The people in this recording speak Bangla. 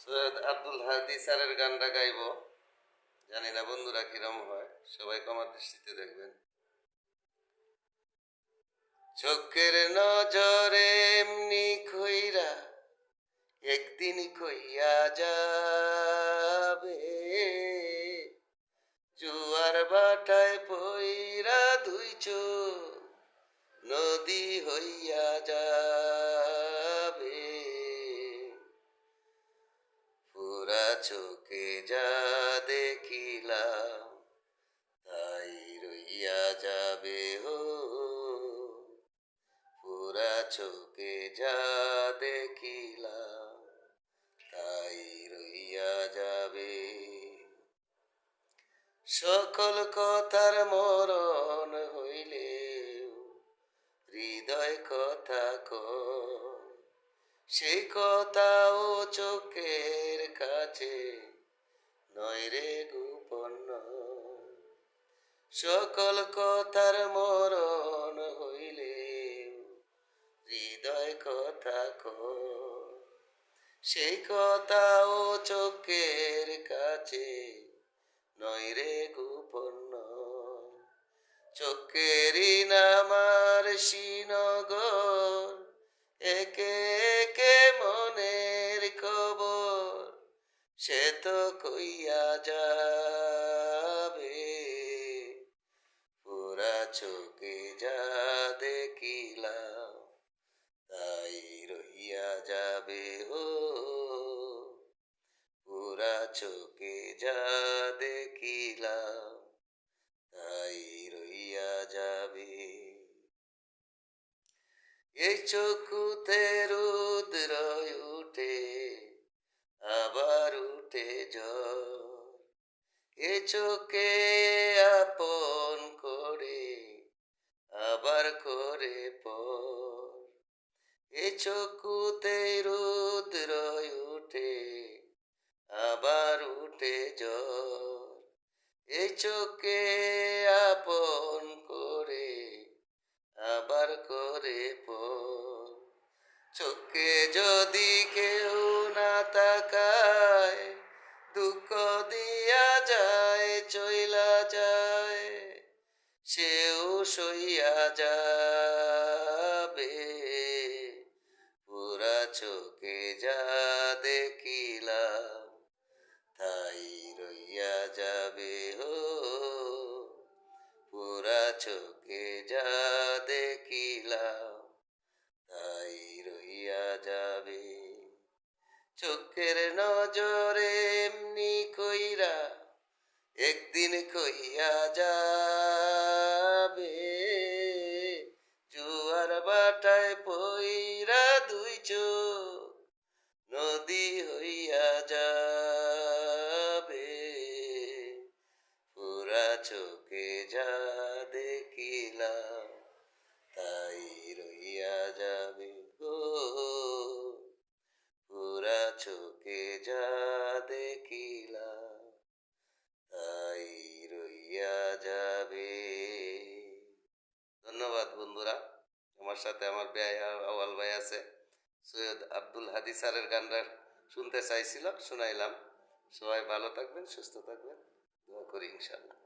সৈয়দ আব্দুল হাদি স্যারের গানটা গাইব। জানি না বন্ধুরা কিরম হয়, সবাই আমার দৃষ্টিতে দেখবেন। চোখের নজরে এমনি কইরা একদিন কইয়া যাবে, জুয়ার বাটায় পইরা দুই চোখ নদী হইয়া যাবে। পুরা চোখে যা দেখিলাম তাই রইয়া যাবে হো, পুরা চোখে যা দেখিলাম তাই রইয়া যাবে। সকল কথার মরণ হইলে হৃদয় কথা কয়, সেই কথাও চোখের কাছে নয় রে গোপন। সকল কথার মরণ হইলে হৃদয় কথা কয়, সেই কথাও চোখের কাছে নয় রে গোপন। চোখেরই নামার শ্রীনগর, একে একে মনের খবর সে তো কইয়া যাবে। পুরা চোখে যা দেখিলাম তাই রইয়া যাবে হো, পুরা চোখে যা দেখিলাম তাই রইয়া যাবে। এই চোখুতে রুদ্র উঠে আবার উঠে ঝড়, এ চোখে আপন করে আবার করে পর। এ চোখুতে রুদ্র উঠে আবার উঠে ঝড়, এ চোখে আপন করে আবার করে পর। চোখে যদি কেউ না তাকায়, দুঃখ দিয়া যায় চইলা যায়, সেও সইয়া যাবে। পুরা চোখে যা দেখিলাম তাই রইয়া যাবে হো, পুরা চোখে যা দেখিলাম তাই রইয়া যাবে। চোখের নজরে এমনি কইরা একদিন কইয়া যাবে, জুয়ার বাটায় পইরা দুই চোখ নদী হইয়া যাবে। পুরা চোখে যা দেখিলাম তাই রইয়া যাবে গো, পুরা চোখে যা দেখিলাম তাই রইয়া যাবে। ধন্যবাদ বন্ধুরা। আমার সাথে আমার ভাই আওয়াল ভাই আছে, সৈয়দ আব্দুল হাদি স্যারের গানটা শুনতে চাইছিল, শোনাইলাম। সবাই ভালো থাকবেন, সুস্থ থাকবেন, দোয়া করি ইনশাল্লাহ।